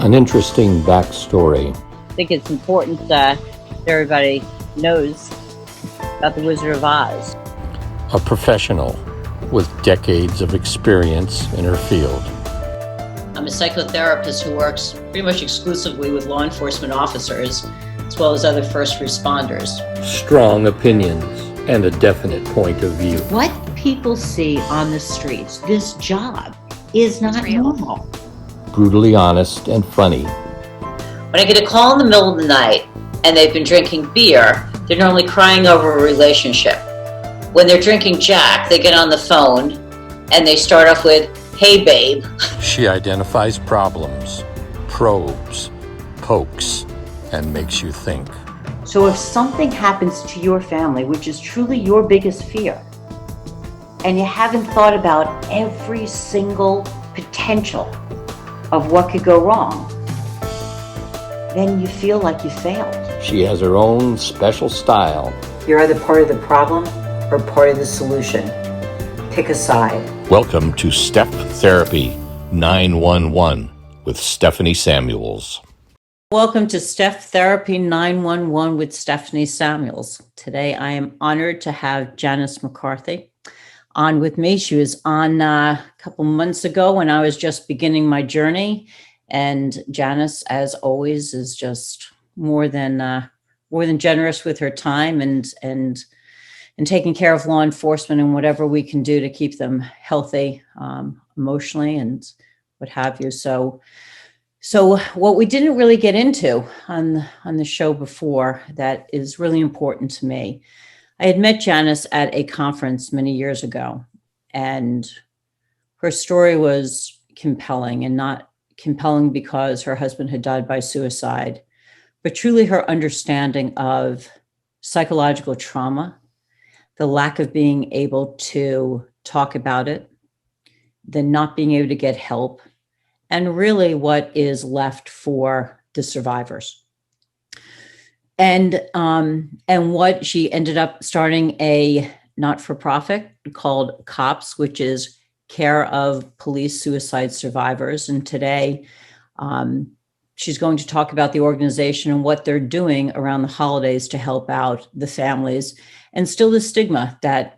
An interesting backstory. I think it's important that everybody knows about the Wizard of Oz. A professional with decades of experience in her field. I'm a psychotherapist who works pretty much exclusively with law enforcement officers, as well as other first responders. Strong opinions and a definite point of view. What people see on the streets, this job, is not normal. Brutally honest and funny. When I get a call in the middle of the night and they've been drinking beer, they're normally crying over a relationship. When they're drinking Jack, they get on the phone and they start off with, "Hey babe." She identifies problems, probes, pokes, and makes you think. So if something happens to your family, which is truly your biggest fear, and you haven't thought about every single potential of what could go wrong, then you feel like you failed. She has her own special style. You're either part of the problem or part of the solution. Pick a side. Welcome to StephTherapy911 with Stephanie Samuels. Welcome to StephTherapy911 with Stephanie Samuels. Today I am honored to have Janice McCarthy on with me. She was on a couple months ago when I was just beginning my journey. And Janice, as always, is just more than generous with her time and taking care of law enforcement and whatever we can do to keep them healthy emotionally and what have you. So what we didn't really get into on the show before that is really important to me. I had met Janice at a conference many years ago, and her story was compelling, and not compelling because her husband had died by suicide, but truly her understanding of psychological trauma, the lack of being able to talk about it, the not being able to get help, and really what is left for the survivors. And what she ended up starting a not-for-profit called COPSS, which is Care of Police Suicide Survivors. And today, she's going to talk about the organization and what they're doing around the holidays to help out the families, and still the stigma that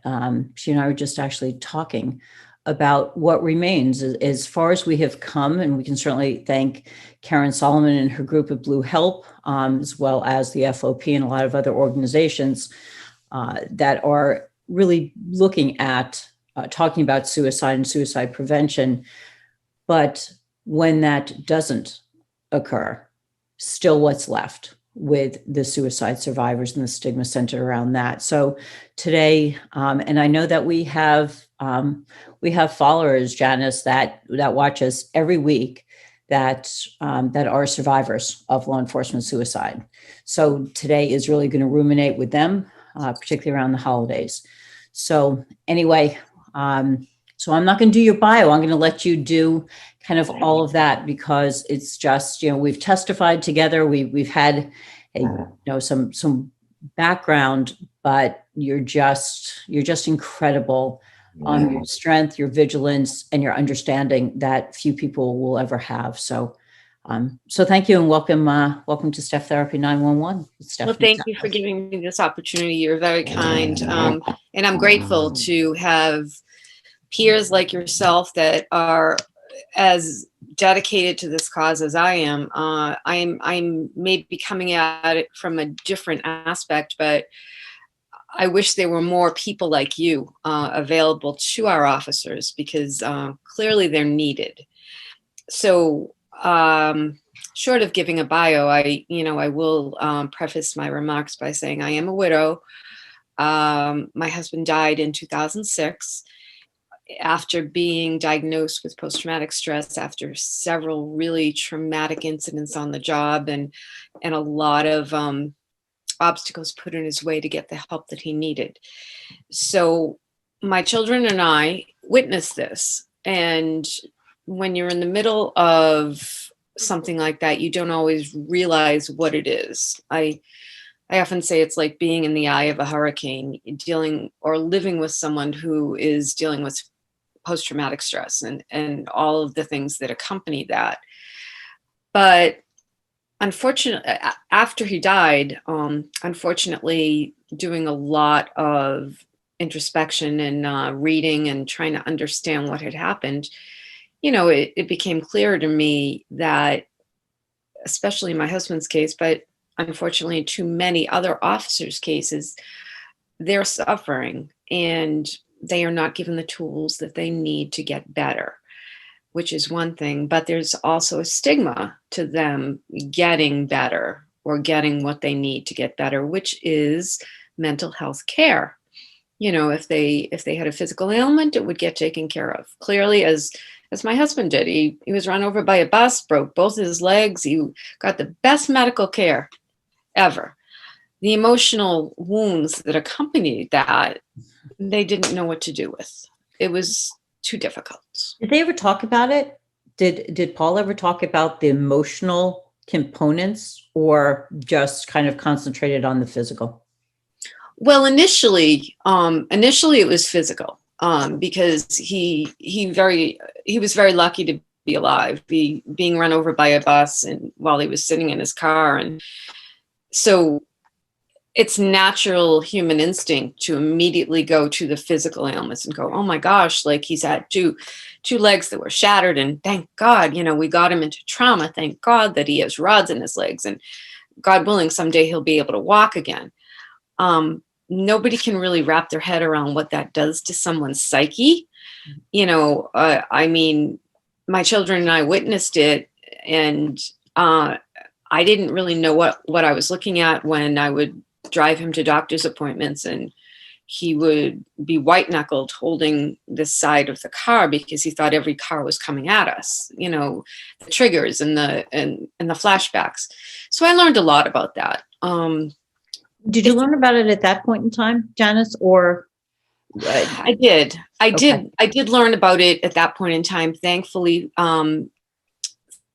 she and I were just actually talking about what remains as far as we have come. And we can certainly thank Karen Solomon and her group of Blue Help, as well as the FOP and a lot of other organizations that are really looking at talking about suicide and suicide prevention. But when that doesn't occur, still what's left with the suicide survivors and the stigma centered around that. So today, and I know that we have followers, Janice, that watch us every week that are survivors of law enforcement suicide. So today is really going to ruminate with them, particularly around the holidays. So anyway, so I'm not going to do your bio. I'm going to let you do kind of all of that, because it's just, we've testified together. We've had some background, but you're just incredible on your strength, your vigilance, and your understanding that few people will ever have. So thank you, and welcome to Steph Therapy 911. Well, thank you for giving me this opportunity. You're very kind. And I'm grateful to have peers like yourself that are as dedicated to this cause as I am. I'm maybe coming at it from a different aspect, but I wish there were more people like you available to our officers, because clearly they're needed. So short of giving a bio, I will preface my remarks by saying I am a widow. My husband died in 2006 after being diagnosed with post-traumatic stress after several really traumatic incidents on the job, and a lot of obstacles put in his way to get the help that he needed. So my children and I witnessed this. And when you're in the middle of something like that, you don't always realize what it is. I often say it's like being in the eye of a hurricane, dealing or living with someone who is dealing with post-traumatic stress and all of the things that accompany that. But unfortunately, after he died, unfortunately, doing a lot of introspection and reading and trying to understand what had happened, it became clear to me that, especially in my husband's case, but unfortunately too many other officers' cases, they're suffering and they are not given the tools that they need to get better, which is one thing. But there's also a stigma to them getting better or getting what they need to get better, which is mental health care. If they had a physical ailment, it would get taken care of. Clearly, as my husband did, he was run over by a bus, broke both his legs. He got the best medical care ever. The emotional wounds that accompanied that, they didn't know what to do with. It was too difficult. Did they ever talk about it? Did Paul ever talk about the emotional components, or just kind of concentrated on the physical? Well, initially it was physical, because he was very lucky to be alive, being run over by a bus, and while he was sitting in his car, and so it's natural human instinct to immediately go to the physical ailments and go, oh my gosh, like he's had two legs that were shattered, and thank God, we got him into trauma. Thank God that he has rods in his legs, and God willing, someday he'll be able to walk again. Nobody can really wrap their head around what that does to someone's psyche. I mean, my children and I witnessed it, and I didn't really know what I was looking at when I would drive him to doctor's appointments, and he would be white knuckled holding the side of the car because he thought every car was coming at us, the triggers and the flashbacks. So I learned a lot about that. Did you learn about it at that point in time, Janice, or? I did. I did learn about it at that point in time. Thankfully,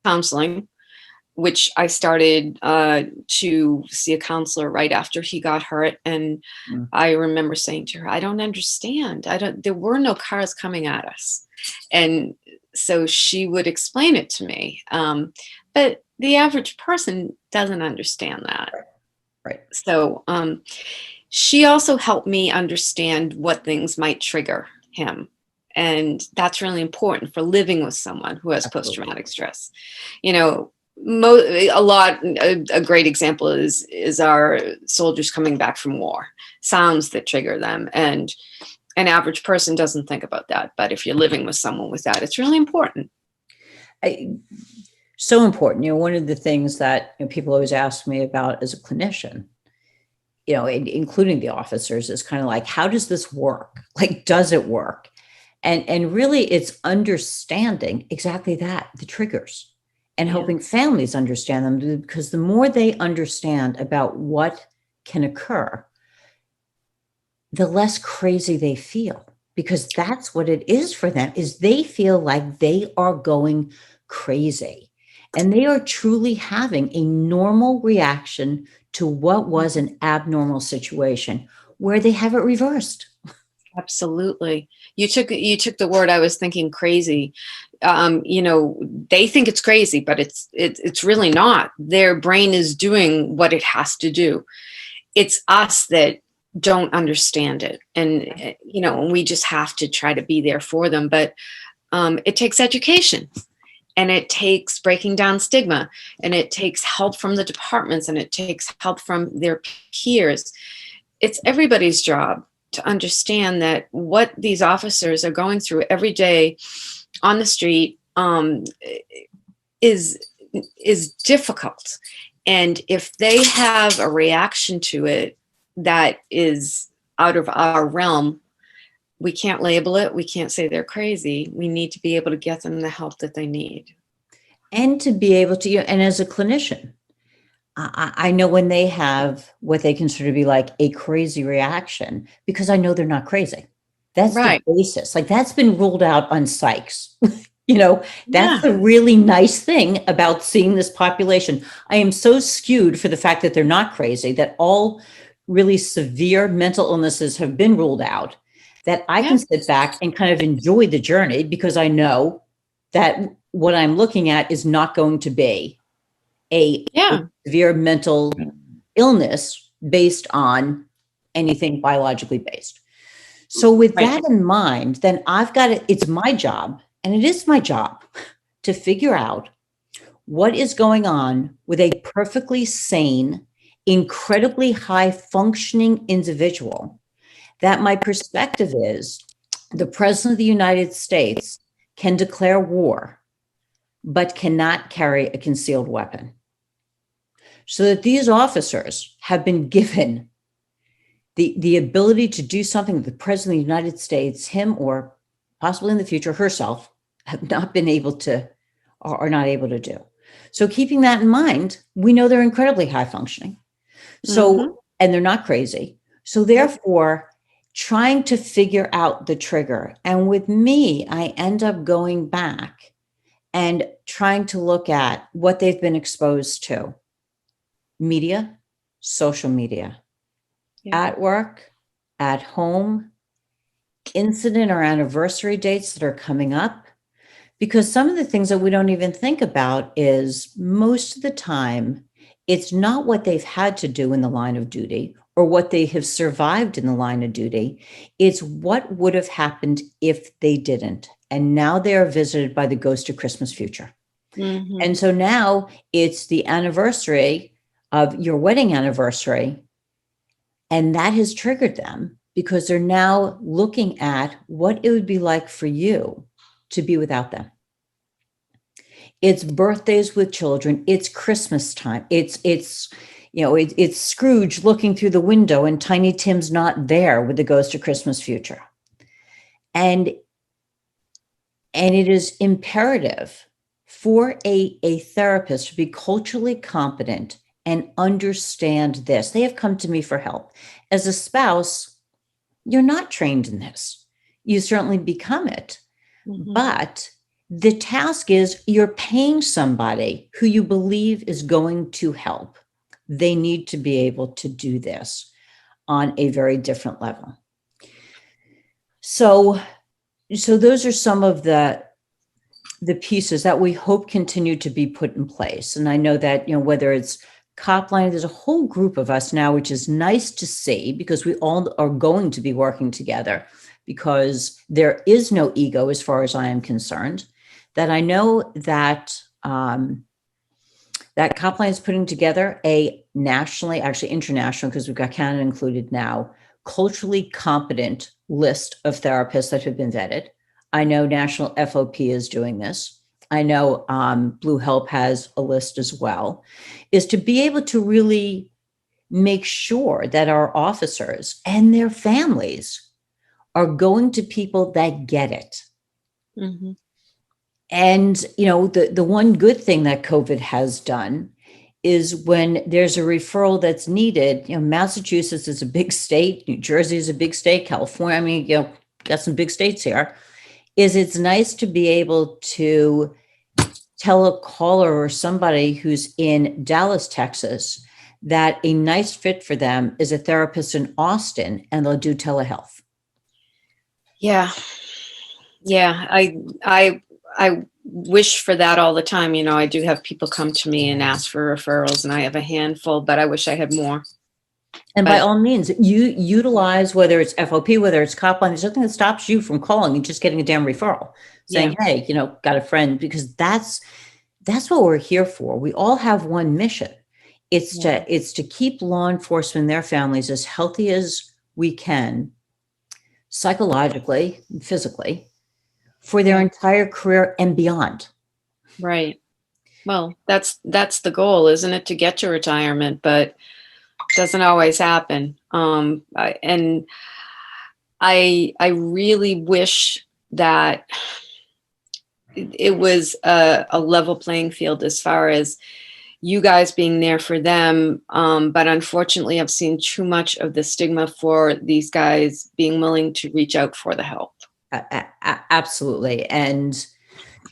counseling, which I started to see a counselor right after he got hurt. And I remember saying to her, I don't understand. There were no cars coming at us. And so she would explain it to me. But the average person doesn't understand that. Right. So she also helped me understand what things might trigger him. And that's really important for living with someone who has post-traumatic stress. A great example is our soldiers coming back from war, sounds that trigger them. And an average person doesn't think about that. But if you're living with someone with that, it's really important. So important. One of the things that people always ask me about as a clinician, including the officers, is kind of like, how does this work? Like, does it work? And really it's understanding exactly that, the triggers, and helping families understand them, because the more they understand about what can occur, the less crazy they feel, because that's what it is for them, is they feel like they are going crazy. And they are truly having a normal reaction to what was an abnormal situation, where they have it reversed. Absolutely. You took the word I was thinking, crazy. They think it's crazy, but it's really not. Their brain is doing what it has to do. It's us that don't understand it. And, we just have to try to be there for them. But it takes education. And it takes breaking down stigma, and it takes help from the departments, and it takes help from their peers. It's everybody's job to understand that what these officers are going through every day on the street is difficult. And if they have a reaction to it that is out of our realm, we can't label it. We can't say they're crazy. We need to be able to get them the help that they need. And to be able to, and as a clinician, I know when they have what they consider to be like a crazy reaction, because I know they're not crazy. That's right. The basis. Like, that's been ruled out on psychs. That's the really nice thing about seeing this population. I am so skewed for the fact that they're not crazy, that all really severe mental illnesses have been ruled out, that I can sit back and kind of enjoy the journey, because I know that what I'm looking at is not going to be a Yeah. severe mental illness based on anything biologically based. So with Right. that in mind, then it's my job, and it is my job to figure out what is going on with a perfectly sane, incredibly high functioning individual, that my perspective is the President of the United States can declare war, but cannot carry a concealed weapon. So that these officers have been given the ability to do something that the President of the United States, him or possibly in the future herself, have not been able to or are not able to do. So keeping that in mind, we know they're incredibly high functioning. So, and they're not crazy. So therefore, trying to figure out the trigger. And with me, I end up going back and trying to look at what they've been exposed to. Media, social media, at work, at home, incident or anniversary dates that are coming up. Because some of the things that we don't even think about is most of the time, it's not what they've had to do in the line of duty or what they have survived in the line of duty. It's what would have happened if they didn't. And now they are visited by the ghost of Christmas future. And so now it's the anniversary of your wedding anniversary. And that has triggered them because they're now looking at what it would be like for you to be without them. It's birthdays with children. It's Christmas time. It's Scrooge looking through the window and Tiny Tim's not there with the ghost of Christmas future. And it is imperative for a therapist to be culturally competent and understand this. They have come to me for help. As a spouse, you're not trained in this. You certainly become it. But the task is you're paying somebody who you believe is going to help. They need to be able to do this on a very different level. So those are some of the pieces that we hope continue to be put in place. And I know that, whether it's Copline, there's a whole group of us now, which is nice to see because we all are going to be working together because there is no ego as far as I am concerned. That I know that that Copline is putting together a nationally, actually international, because we've got Canada included now, culturally competent list of therapists that have been vetted. I know National FOP is doing this. I know Blue Help has a list as well, is to be able to really make sure that our officers and their families are going to people that get it. And, the one good thing that COVID has done is when there's a referral that's needed, Massachusetts is a big state, New Jersey is a big state, California, got some big states here, it's nice to be able to tell a caller or somebody who's in Dallas, Texas, that a nice fit for them is a therapist in Austin and they'll do telehealth. Yeah. I wish for that all the time. I do have people come to me and ask for referrals, and I have a handful, but I wish I had more. And by all means, you utilize, whether it's FOP, whether it's Copline, there's nothing that stops you from calling and just getting a damn referral saying, hey, got a friend, because that's what we're here for. We all have one mission. It's to keep law enforcement and their families as healthy as we can, psychologically and physically, for their entire career and beyond. Right. Well, that's the goal, isn't it? To get to retirement, but doesn't always happen. I really wish that it was a level playing field as far as you guys being there for them. But unfortunately, I've seen too much of the stigma for these guys being willing to reach out for the help. Absolutely. And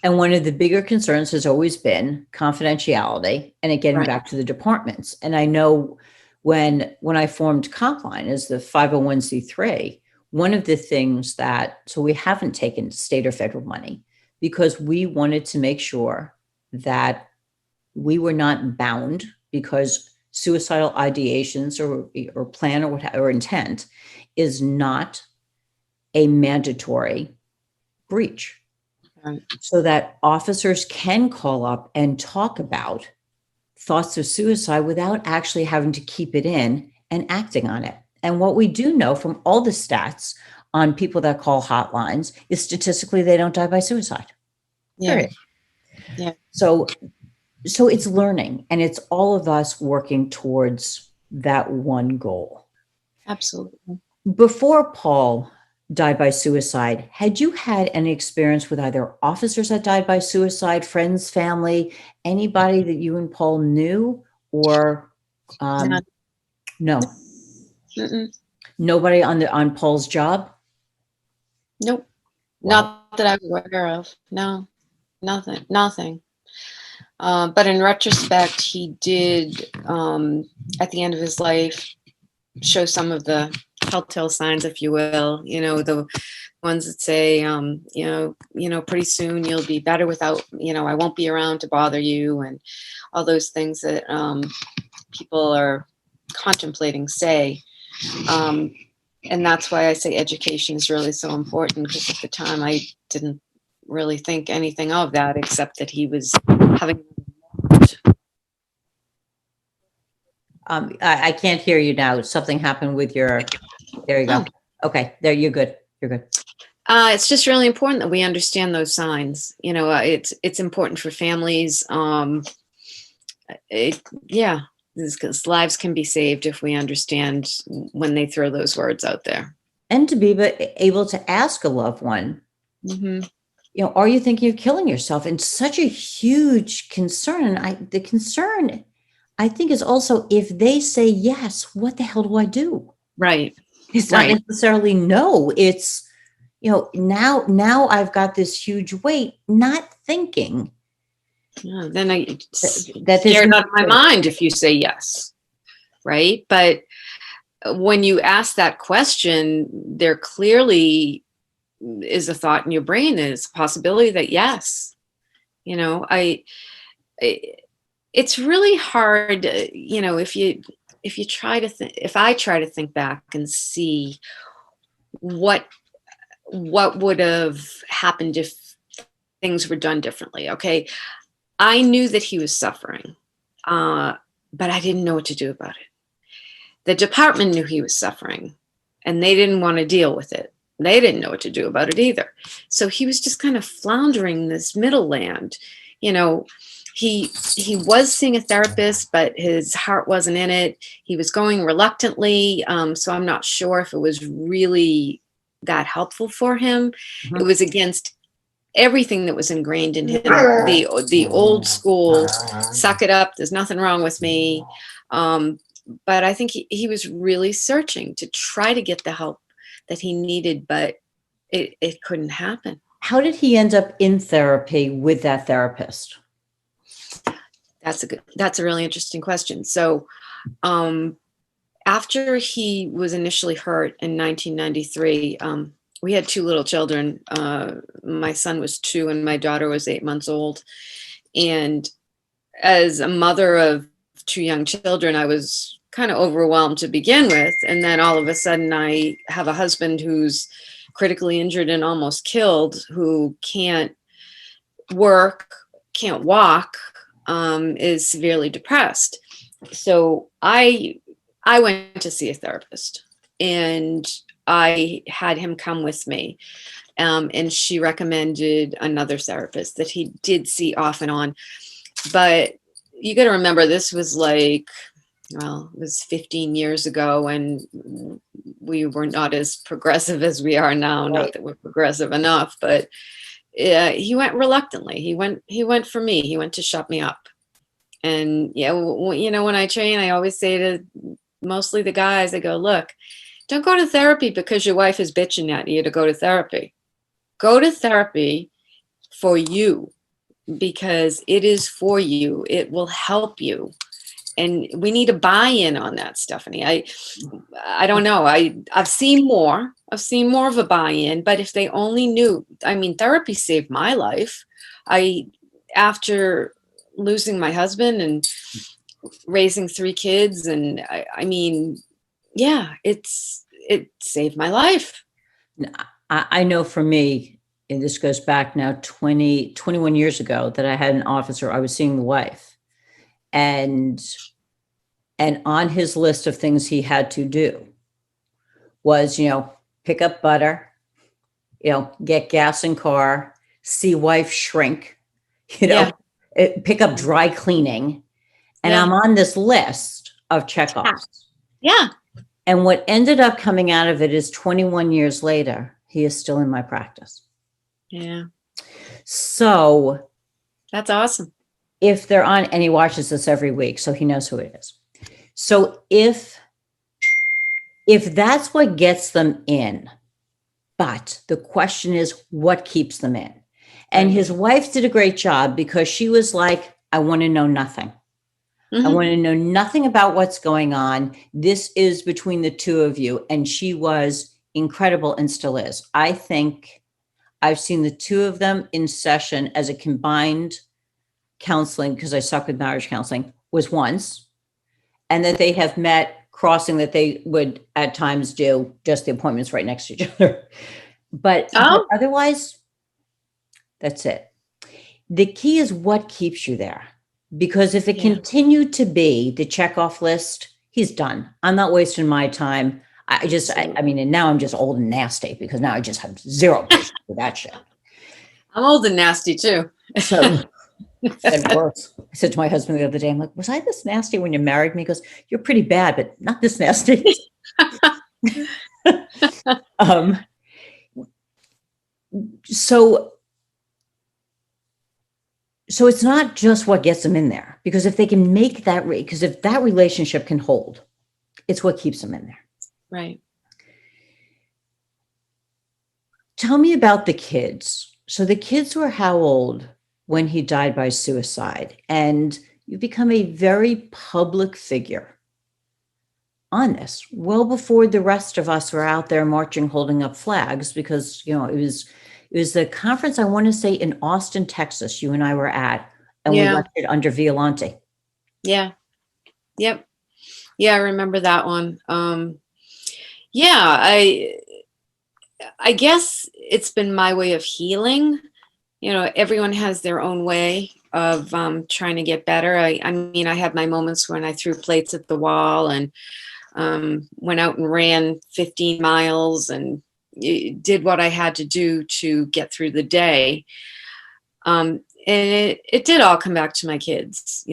one of the bigger concerns has always been confidentiality and it getting back to the departments. And I know when I formed Copline as the 501c3, one of the things so we haven't taken state or federal money because we wanted to make sure that we were not bound because suicidal ideations or plan or intent is not a mandatory breach. Right. So that officers can call up and talk about thoughts of suicide without actually having to keep it in and acting on it. And what we do know from all the stats on people that call hotlines is statistically they don't die by suicide. Yeah. Period. Yeah. So it's learning, and it's all of us working towards that one goal. Absolutely. Before Paul died by suicide, had you had any experience with either officers that died by suicide, friends, family, anybody that you and Paul knew, or None. no? Mm-mm. Nobody on Paul's job? Nope. Wow. Not that I'm aware of. No, nothing. But in retrospect, he did, at the end of his life, show some of the telltale signs, if you will, the ones that say, pretty soon you'll be better without, I won't be around to bother you, and all those things that people are contemplating say. And that's why I say education is really so important, because at the time I didn't really think anything of that, except that he was having. I can't hear you now. Something happened with your, there you go. Okay, there, you're good. You're good. It's just really important that we understand those signs. It's important for families. Because lives can be saved if we understand when they throw those words out there. And to be able to ask a loved one, Mm-hmm. Are you thinking of killing yourself? And such a huge concern. The concern, I think, is also if they say yes, what the hell do I do? Right. It's not necessarily no. It's, now I've got this huge weight, not thinking. Yeah, then I That scared out of my mind if you say yes. Right. But when you ask that question, there clearly is a thought in your brain, and it's a possibility that yes, it's really hard, if I try to think back and see what would have happened if things were done differently. Okay. I knew that he was suffering, but I didn't know what to do about it. The department knew he was suffering, and they didn't want to deal with it. They didn't know what to do about it either. So he was just kind of floundering this middle land. He was seeing a therapist, but his heart wasn't in it. He was going reluctantly. So I'm not sure if it was really that helpful for him. Mm-hmm. It was against everything that was ingrained in him. The old school, suck it up, there's nothing wrong with me. But I think he was really searching to try to get the help that he needed, but it couldn't happen. How did he end up in therapy with that therapist? That's a really interesting question. So after he was initially hurt in 1993, we had two little children. My son was 2 and my daughter was 8 months old. And as a mother of 2 young children, I was kind of overwhelmed to begin with. And then all of a sudden I have a husband who's critically injured and almost killed, who can't work, can't walk, is severely depressed. So I went to see a therapist, and I had him come with me. And she recommended another therapist that he did see off and on. But you got to remember, this was it was 15 years ago, and we were not as progressive as we are now. Right. Not that we're progressive enough, but he went reluctantly. He went for me. He went to shut me up. And when I train, I always say to mostly the guys, I go, look, don't go to therapy because your wife is bitching at you to go to therapy. Go to therapy for you, because it is for you. It will help you. And we need a buy-in on that, Stephanie. I don't know. I've seen more of a buy-in, but if they only knew, therapy saved my life. After losing my husband and raising 3 kids. And I mean, yeah, it saved my life. I know for me, and this goes back now 21 years ago, that I had an officer, I was seeing the wife, and on his list of things he had to do was, pick up butter, get gas in car, see wife shrink, Yeah. pick up dry cleaning. And Yeah. I'm on this list of checkoffs. Yeah. And what ended up coming out of it is 21 years later, he is still in my practice. Yeah. So That's awesome. if they're on, and he watches this every week, so he knows who it is. So if that's what gets them in, but the question is, what keeps them in? And his wife did a great job, because she was like, I want to know nothing. I want to know nothing about what's going on. This is between the two of you. And she was incredible, and still is. I think I've seen the two of them in session as a combined counseling, because I suck with marriage counseling, was once. And that they have met crossing, that they would at times do just the appointments right next to each other. But otherwise, that's it. The key is what keeps you there. Because if it continued to be the checkoff list, he's done. I'm not wasting my time. I mean, and now I'm just old and nasty, because now I just have zero patience with that shit. I'm old and nasty too. So, and worse. I said to my husband the other day, I'm like, was I this nasty when you married me? He goes, you're pretty bad, but not this nasty. So it's not just what gets them in there, because if they can make that, because if that relationship can hold, it's what keeps them in there. Right. Tell me about the kids. So the kids were how old when he died by suicide? And you become a very public figure on this, well before the rest of us were out there marching, holding up flags, because, it was the conference, I want to say, in Austin, Texas, you and I were at, and we lectured under Violante. Yeah. Yep. Yeah, I remember that one. I guess it's been my way of healing. Everyone has their own way of trying to get better. I mean, I had my moments when I threw plates at the wall and went out and ran 15 miles and did what I had to do to get through the day. And it did all come back to my kids.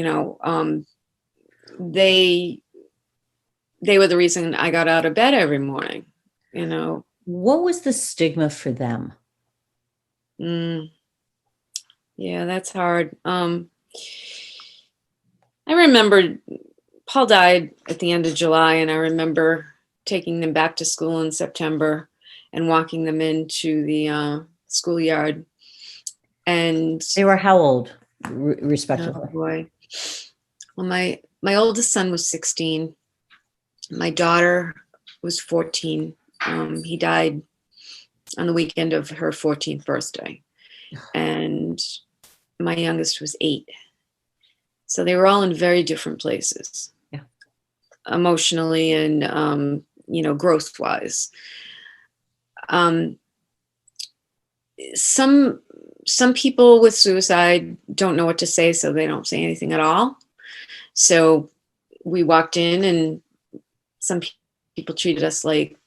They were the reason I got out of bed every morning. What was the stigma for them? Yeah, that's hard. I remember Paul died at the end of July, and I remember taking them back to school in September and walking them into the schoolyard. And they were how old, respectively? Oh boy. Well, my oldest son was 16. My daughter was 14. He died on the weekend of her 14th birthday. And my youngest was 8. So they were all in very different places. Yeah. Emotionally and, growth wise. Some people with suicide don't know what to say, so they don't say anything at all. So we walked in, and some people treated us like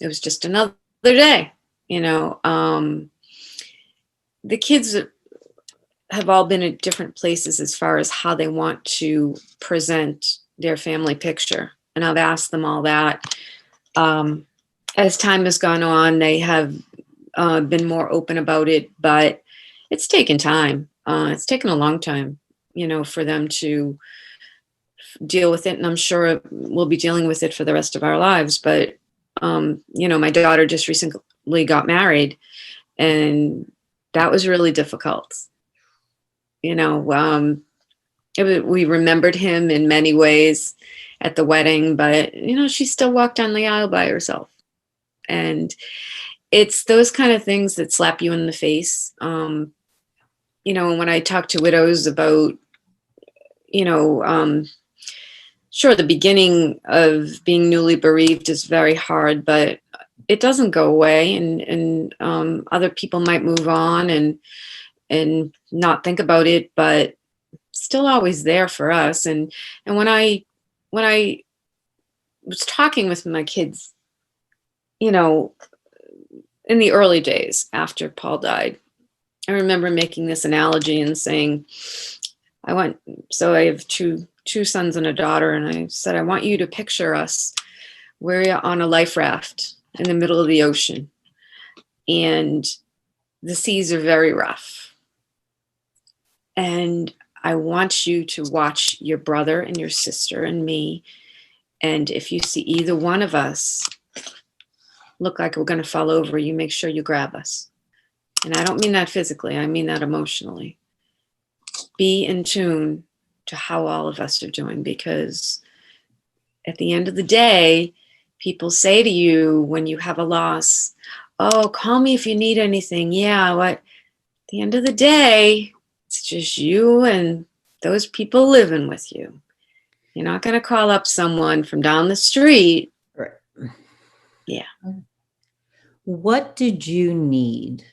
it was just another day. The kids have all been at different places as far as how they want to present their family picture. And I've asked them all that. As time has gone on, they have been more open about it, but it's taken time. It's taken a long time, for them to deal with it. And I'm sure we'll be dealing with it for the rest of our lives. But, my daughter just recently got married, and that was really difficult. We remembered him in many ways at the wedding, but, she still walked down the aisle by herself. And it's those kind of things that slap you in the face. When I talk to widows about you know, sure, the beginning of being newly bereaved is very hard, but it doesn't go away, and other people might move on and not think about it, but still always there for us. And when I was talking with my kids, you know, in the early days after Paul died, I remember making this analogy and saying, so I have two sons and a daughter, and I said, I want you to picture us. We're on a life raft in the middle of the ocean, and the seas are very rough. And I want you to watch your brother and your sister and me. And if you see either one of us look like we're going to fall over, you make sure you grab us. And I don't mean that physically, I mean that emotionally. Be in tune to how all of us are doing, because at the end of the day, people say to you when you have a loss, oh, call me if you need anything. Yeah, what? At the end of the day, it's just you and those people living with you. You're not going to call up someone from down the street. Right. Yeah. What did you need,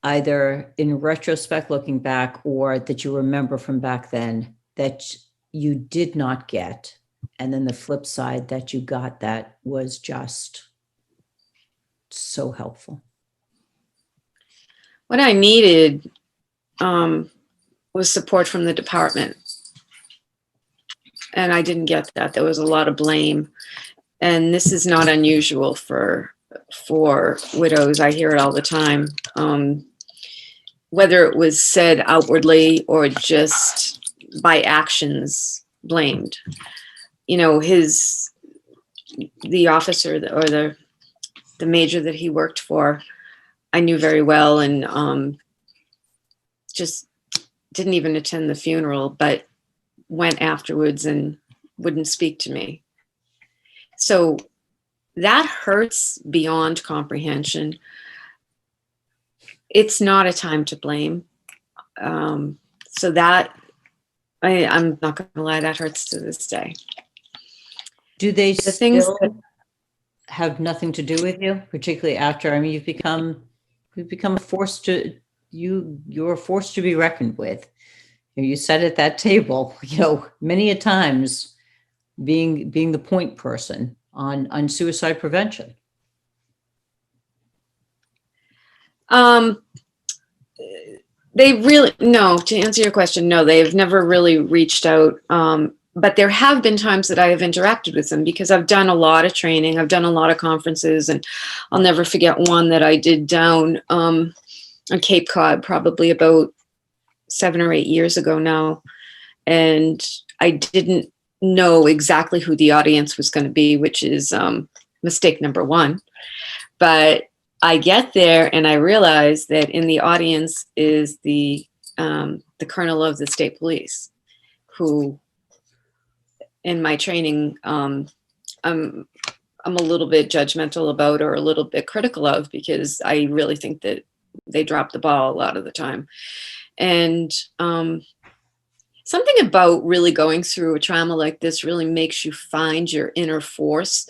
either in retrospect, looking back, or that you remember from back then, that you did not get? And then the flip side that you got that was just so helpful. What I needed was support from the department. And I didn't get that. There was a lot of blame. And this is not unusual for widows. I hear it all the time. Whether it was said outwardly or just by actions blamed. You know, the officer or the major that he worked for, I knew very well, and just didn't even attend the funeral, but went afterwards and wouldn't speak to me. So that hurts beyond comprehension. It's not a time to blame. So that, I'm not going to lie, that hurts to this day. Do they The things still that have nothing to do with you, particularly after? I mean, you've become you're a force to be reckoned with. You sat at that table, many a times, being the point person on suicide prevention. They really, no, to answer your question, no, they've never really reached out. But there have been times that I have interacted with them, because I've done a lot of training. I've done a lot of conferences, and I'll never forget one that I did down on Cape Cod, probably about 7 or 8 years ago now. And I didn't know exactly who the audience was going to be, which is mistake number one. But I get there and I realize that in the audience is the colonel of the state police, who in my training, I'm a little bit judgmental about, or a little bit critical of, because I really think that they drop the ball a lot of the time. And something about really going through a trauma like this really makes you find your inner force.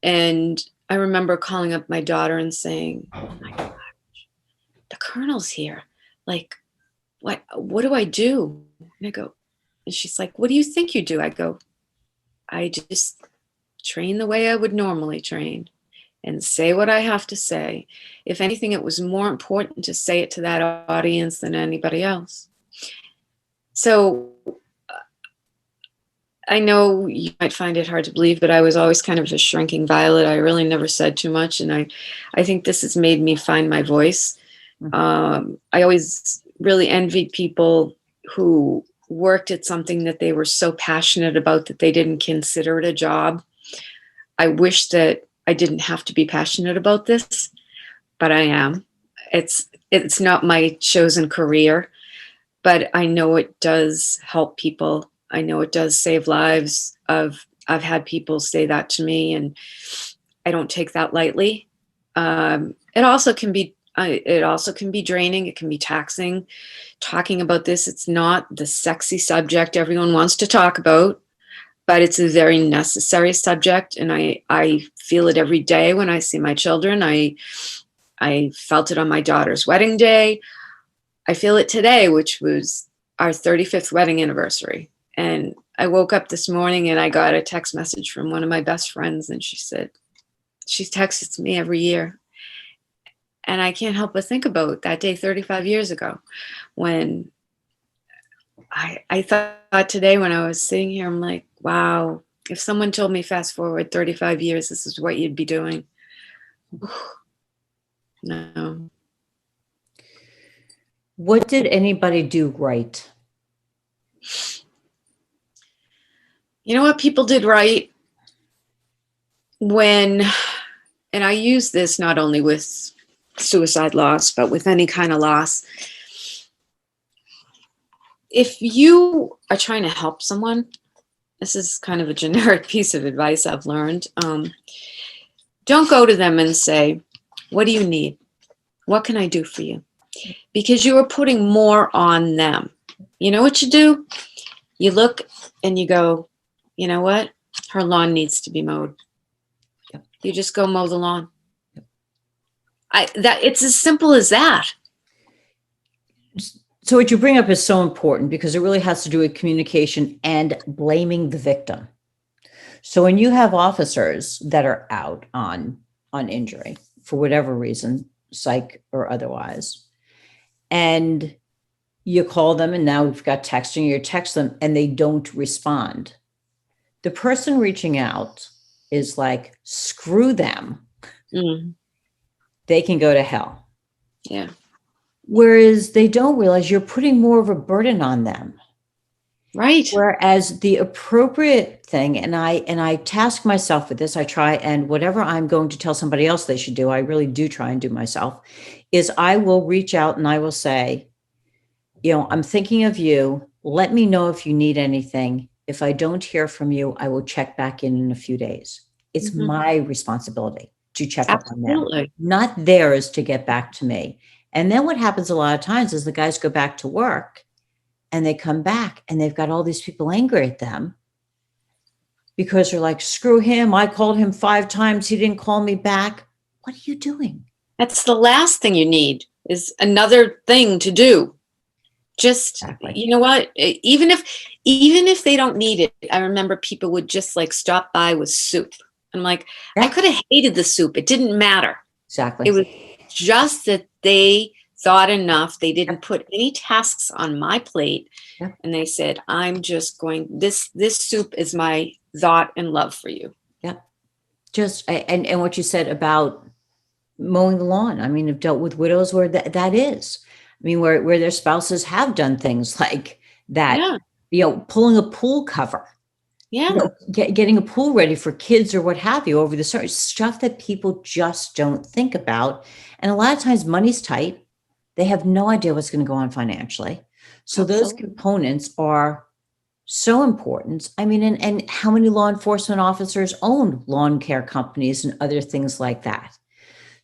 And I remember calling up my daughter and saying, oh my gosh, the colonel's here. Like, what do I do? And I go, and she's like, what do you think you do? I go, I just train the way I would normally train and say what I have to say. If anything, it was more important to say it to that audience than anybody else. So I know you might find it hard to believe, but I was always kind of a shrinking violet. I really never said too much. And I think this has made me find my voice. I always really envied people who worked at something that they were so passionate about that they didn't consider it a job. I wish that I didn't have to be passionate about this, but I am. It's not my chosen career, but I know it does help people. I know it does save lives. I've had people say that to me, and I don't take that lightly. It also can be It also can be draining. It can be taxing. Talking about this, it's not the sexy subject everyone wants to talk about, but it's a very necessary subject. And I feel it every day when I see my children. I felt it on my daughter's wedding day. I feel it today, which was our 35th wedding anniversary. And I woke up this morning and I got a text message from one of my best friends, and she said, she texts me every year. And I can't help but think about that day 35 years ago when I thought today when I was sitting here, I'm like, wow, if someone told me fast forward 35 years, this is what you'd be doing. No. What did anybody do right? You know what people did right when, and I use this not only with suicide loss, but with any kind of loss. If you are trying to help someone, this is kind of a generic piece of advice I've learned. Don't go to them and say, what do you need? What can I do for you? Because you are putting more on them. You know what you do? You look and you go, you know what? Her lawn needs to be mowed. Yep. You just go mow the lawn. It's as simple as that. So what you bring up is so important because it really has to do with communication and blaming the victim. So when you have officers that are out on injury for whatever reason, psych or otherwise, and you call them and now we've got texting, you text them and they don't respond. The person reaching out is like, screw them. Mm. They can go to hell. Yeah. Whereas they don't realize you're putting more of a burden on them. Right. Whereas the appropriate thing, and I task myself with this, I try, and whatever I'm going to tell somebody else they should do, I really do try and do myself, is I will reach out and I will say, I'm thinking of you. Let me know if you need anything. If I don't hear from you, I will check back in a few days. It's my responsibility to check up on them, not theirs to get back to me. And then what happens a lot of times is the guys go back to work and they come back and they've got all these people angry at them because they're like, screw him. I called him 5 times. He didn't call me back. What are you doing? That's the last thing you need, is another thing to do. Just, Exactly. You know what? Even if they don't need it, I remember people would just like stop by with soup. I'm like, Yeah. I could have hated the soup. It didn't matter. Exactly. It was just that they thought enough. They didn't put any tasks on my plate. Yeah. And they said, I'm just going, this soup is my thought and love for you. Yeah. Just, and what you said about mowing the lawn. I mean, I've dealt with widows where that is. I mean, where their spouses have done things like that, pulling a pool cover. Yeah. Getting a pool ready for kids or what have you over the summer, stuff that people just don't think about. And a lot of times money's tight. They have no idea what's going to go on financially. So those components are so important. I mean, and how many law enforcement officers own lawn care companies and other things like that.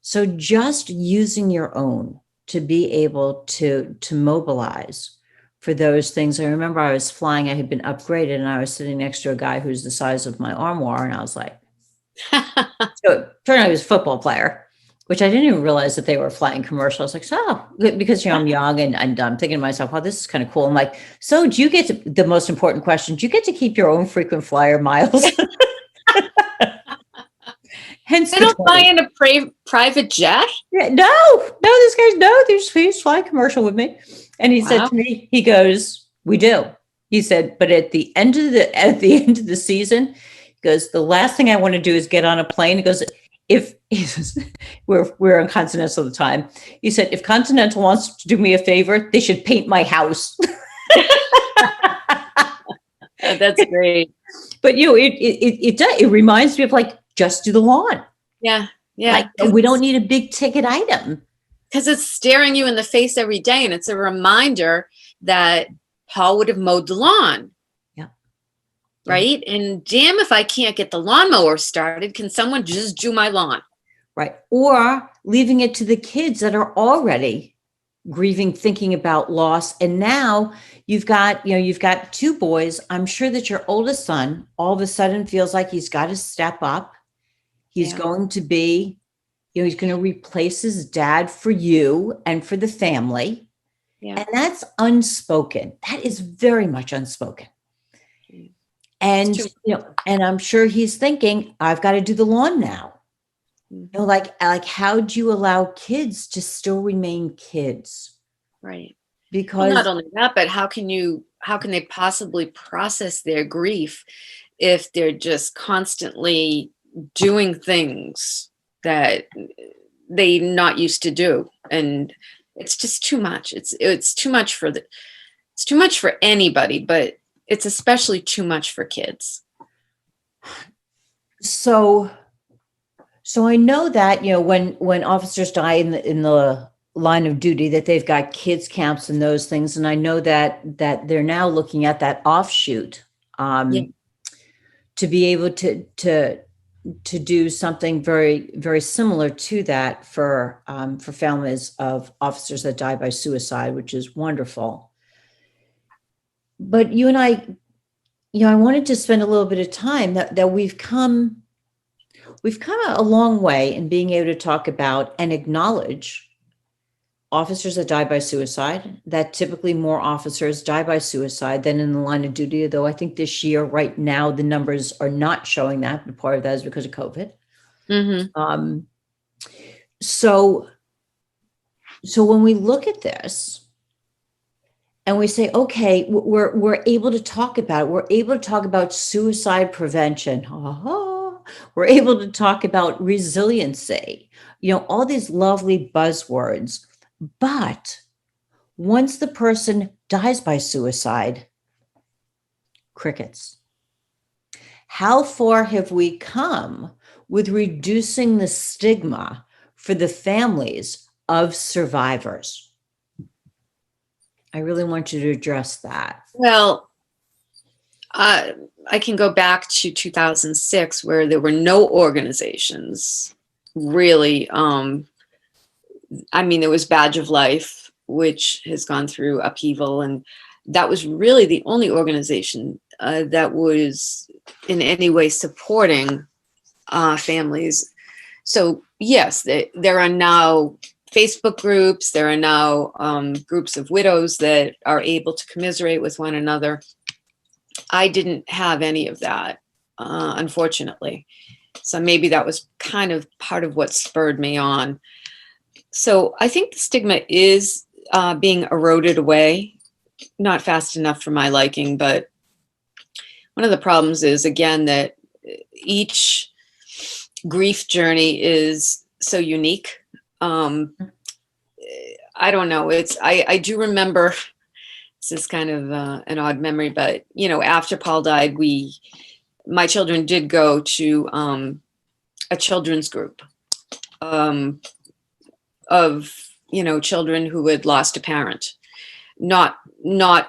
So just using your own to be able to mobilize for those things. I remember I was flying, I had been upgraded and I was sitting next to a guy who's the size of my armoire. And I was like, so it turned out he was a football player, which I didn't even realize that they were flying commercial. I was like, so, because I'm young and I'm thinking to myself, oh, this is kind of cool. I'm like, so do you get to, the most important question, do you get to keep your own frequent flyer miles? Hence they don't fly in a private jet? Yeah, no, this guy's he's flying commercial with me. And he said to me, he goes, we do. He said, but at the end of the season, he goes, the last thing I want to do is get on a plane. He goes, we're on Continental at the time. He said, if Continental wants to do me a favor, they should paint my house. That's great. But it reminds me of like, just do the lawn. Yeah. Like we don't need a big ticket item. Because it's staring you in the face every day. And it's a reminder that Paul would have mowed the lawn. Yeah. Right. And damn, if I can't get the lawnmower started, can someone just do my lawn? right? Or leaving it to the kids that are already grieving, thinking about loss. And now you've got 2 boys. I'm sure that your oldest son all of a sudden feels like he's got to step up. He's going to be, he's going to replace his dad for you and for the family. Yeah. And that's unspoken. That is very much unspoken. And, and I'm sure he's thinking, I've got to do the lawn now. Like how do you allow kids to still remain kids? Right. Because well, not only that, but how can they possibly process their grief if they're just constantly doing things that they not used to do? And it's just too much. It's too much it's too much for anybody, but it's especially too much for kids. So I know that, when officers die in the line of duty, that they've got kids camps and those things. And I know that they're now looking at that offshoot to be able to do something very, very similar to that for families of officers that die by suicide, which is wonderful. But you and I wanted to spend a little bit of time that we've come a long way in being able to talk about and acknowledge officers that die by suicide, that typically more officers die by suicide than in the line of duty, though I think this year, right now, the numbers are not showing that, but part of that is because of COVID. Mm-hmm. So when we look at this and we say, okay, we're able to talk about it. We're able to talk about suicide prevention. We're able to talk about resiliency, all these lovely buzzwords. But once the person dies by suicide, crickets. How far have we come with reducing the stigma for the families of survivors? I really want you to address that. Well, I can go back to 2006 where there were no organizations really. There was Badge of Life, which has gone through upheaval, and that was really the only organization that was in any way supporting families. So yes, there are now Facebook groups, there are now groups of widows that are able to commiserate with one another. I didn't have any of that, unfortunately. So maybe that was kind of part of what spurred me on. So I think the stigma is being eroded away, not fast enough for my liking, but one of the problems is, again, that each grief journey is so unique. I don't know. I do remember, this is kind of an odd memory, but, after Paul died, my children did go to a children's group of children who had lost a parent, not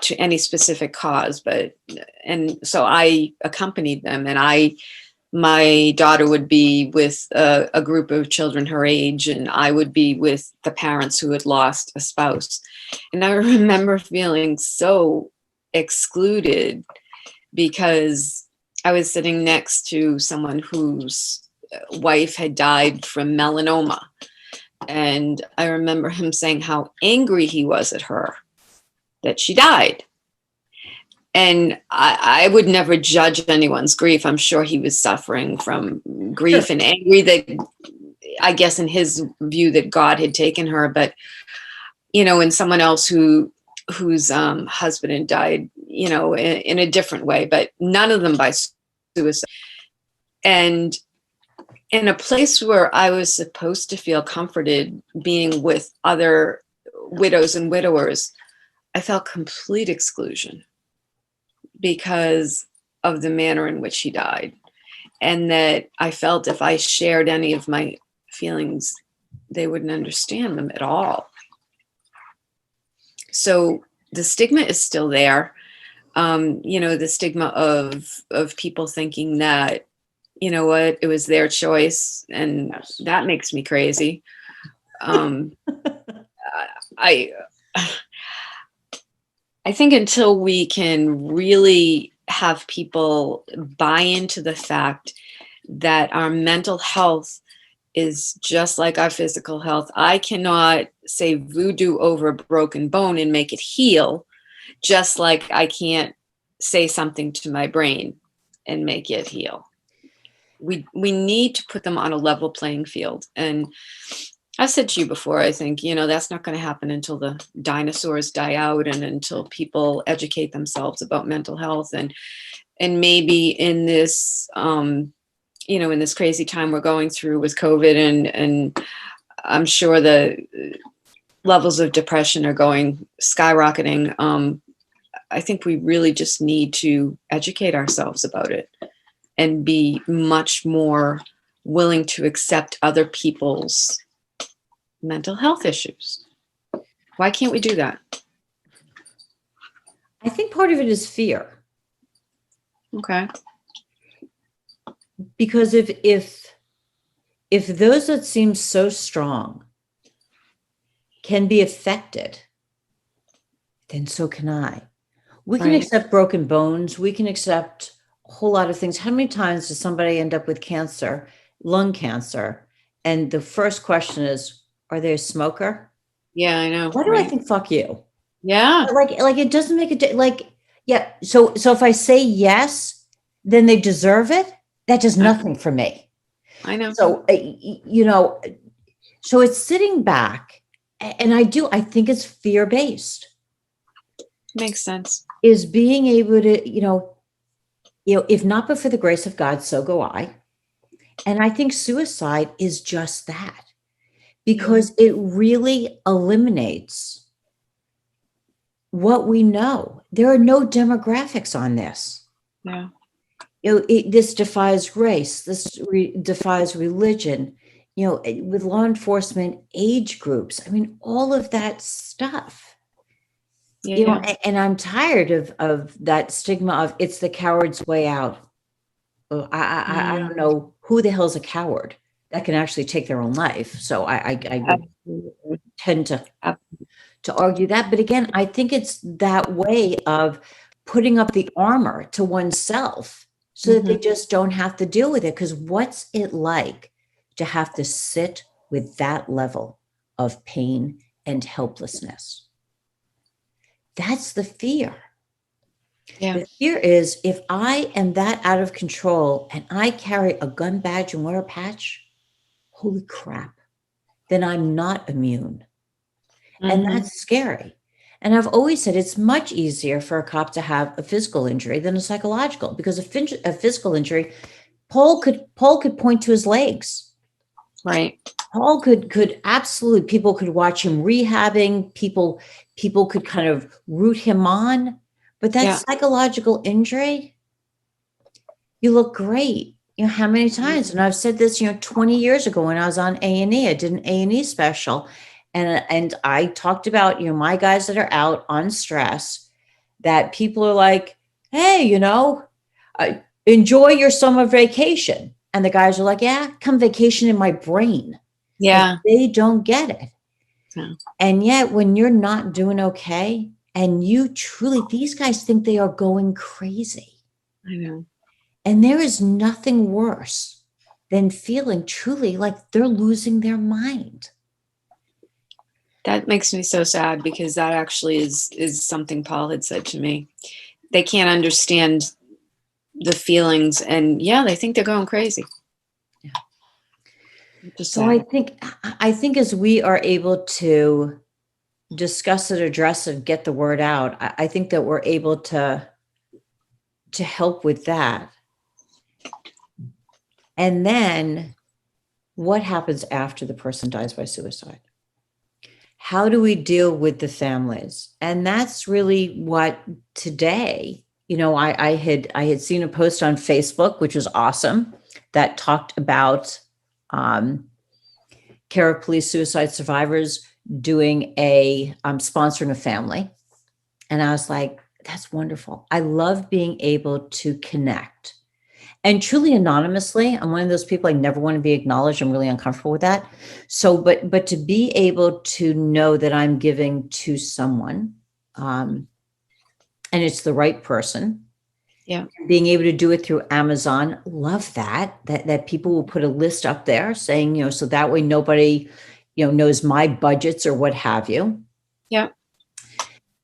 to any specific cause, and so I accompanied them, and my daughter would be with a group of children her age, and I would be with the parents who had lost a spouse. And I remember feeling so excluded because I was sitting next to someone whose wife had died from melanoma. And I remember him saying how angry he was at her that she died. And I would never judge anyone's grief. I'm sure he was suffering from grief and angry that, I guess in his view, that God had taken her. But, and someone else whose husband had died, in a different way, but none of them by suicide. And in a place where I was supposed to feel comforted being with other widows and widowers, I felt complete exclusion because of the manner in which he died. And that I felt if I shared any of my feelings, they wouldn't understand them at all. So the stigma is still there. The stigma of people thinking that you know what, it was their choice, and that makes me crazy. I I think until we can really have people buy into the fact that our mental health is just like our physical health. I cannot say voodoo over a broken bone and make it heal, just like I can't say something to my brain and make it heal. We need to put them on a level playing field. And I've said to you before, I think, that's not going to happen until the dinosaurs die out and until people educate themselves about mental health. And maybe in this, in this crazy time we're going through with COVID, and I'm sure the levels of depression are going skyrocketing. I think we really just need to educate ourselves about it and be much more willing to accept other people's mental health issues. Why can't we do that? I think part of it is fear. Okay. Because if those that seem so strong can be affected, then so can I. We can Right. accept broken bones. We can accept a whole lot of things. How many times does somebody end up with cancer, lung cancer? And the first question is, are they a smoker? Yeah, I know. Why do I right? think fuck you? Yeah. Like it doesn't make yeah. So if I say yes, then they deserve it. That does nothing for me. I know. So, so it's sitting back, and I think it's fear-based, Makes sense. is being able to, if not but for the grace of God, so go I. And I think suicide is just that, because it really eliminates what we know. There are no demographics on this. Yeah. This defies race. This defies religion. With law enforcement, age groups. I mean, all of that stuff. Yeah. And I'm tired of that stigma of it's the coward's way out. I don't know who the hell's a coward that can actually take their own life. So I would tend to argue that. But again, I think it's that way of putting up the armor to oneself so that they just don't have to deal with it. Because what's it like to have to sit with that level of pain and helplessness? That's the fear. Yeah. The fear is, if I am that out of control and I carry a gun badge and wear a patch, holy crap, then I'm not immune. And that's scary. And I've always said it's much easier for a cop to have a physical injury than a psychological, because a physical injury, Paul could point to his legs. Right. Paul could absolutely, people could watch him rehabbing, people could kind of root him on. But that psychological injury, you look great. How many times? And I've said this, 20 years ago when I was on A&E, I did an A&E special. And I talked about, my guys that are out on stress, that people are like, hey, enjoy your summer vacation. And the guys are like, yeah, come vacation in my brain. Yeah. But they don't get it. Yeah. And yet when you're not doing okay, and you truly, these guys think they are going crazy. I know. And there is nothing worse than feeling truly like they're losing their mind. That makes me so sad, because that actually is something Paul had said to me. They can't understand the feelings, and they think they're going crazy. Yeah. Just so sad. I think as we are able to discuss it, address it, get the word out, I think that we're able to help with that. And then what happens after the person dies by suicide? How do we deal with the families? And that's really what today, I had seen a post on Facebook, which was awesome, that talked about care of police suicide survivors doing sponsoring a family. And I was like, that's wonderful. I love being able to connect. and truly anonymously. I'm one of those people, I never want to be acknowledged. I'm really uncomfortable with that. So, but to be able to know that I'm giving to someone, and it's the right person. Yeah. Being able to do it through Amazon, love that people will put a list up there saying, so that way nobody, knows my budgets or what have you. Yeah.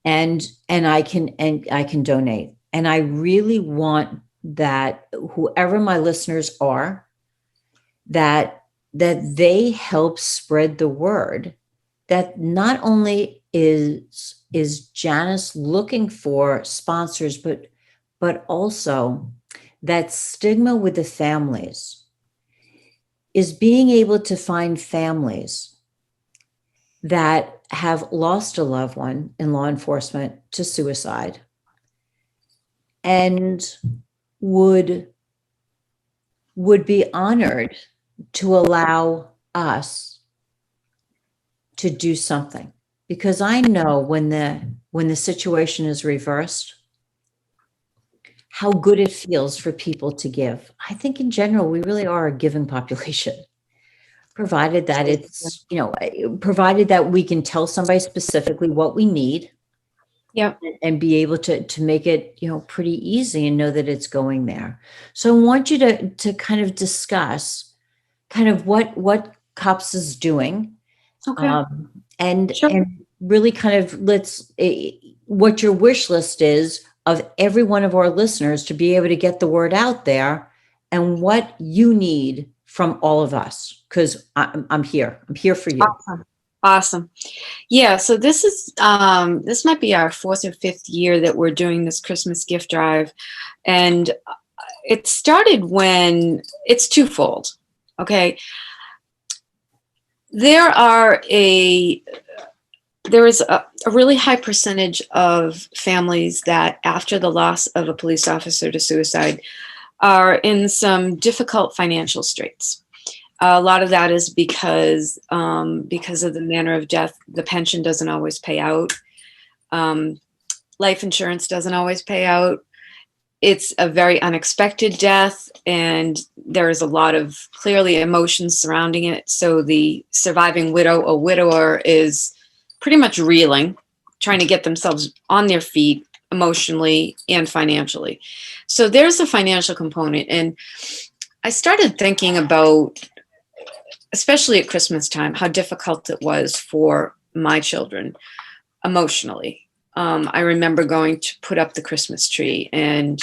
And I can donate. And I really want that whoever my listeners are, that they help spread the word that not only is Janice looking for sponsors, but also that stigma with the families is being able to find families that have lost a loved one in law enforcement to suicide and would be honored to allow us to do something. Because I know when the situation is reversed, how good it feels for people to give. I think in general, we really are a giving population, provided that it's, provided that we can tell somebody specifically what we need. Yep. And be able to make it, pretty easy and know that it's going there. So I want you to kind of discuss kind of what COPSS is doing. Okay. And Sure. and really kind of what your wish list is of every one of our listeners to be able to get the word out there, and what you need from all of us, because I'm here for you. Awesome. Yeah. So this is this might be our 4th or 5th year that we're doing this Christmas gift drive, and it started when it's twofold. Okay. There is a really high percentage of families that, after the loss of a police officer to suicide, are in some difficult financial straits. A lot of that is because of the manner of death. The pension doesn't always pay out. Life insurance doesn't always pay out. It's a very unexpected death, and there is a lot of clearly emotions surrounding it. So the surviving widow or widower is pretty much reeling, trying to get themselves on their feet emotionally and financially. So there's a financial component. And I started thinking about, especially at Christmas time, how difficult it was for my children emotionally. I remember going to put up the Christmas tree, and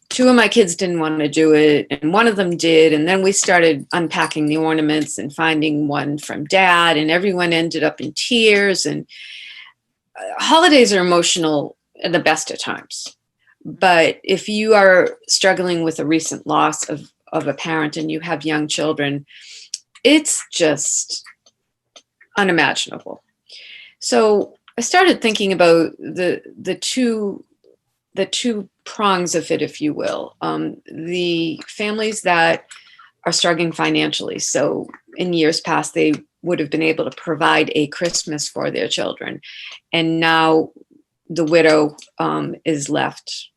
2 of my kids didn't want to do it, and one of them did. And then we started unpacking the ornaments and finding one from Dad, and everyone ended up in tears. And holidays are emotional at the best of times. But if you are struggling with a recent loss of a parent and you have young children, it's just unimaginable. So I started thinking about the two prongs of it, if you will. The families that are struggling financially. So in years past, they would have been able to provide a Christmas for their children. And now the widow is left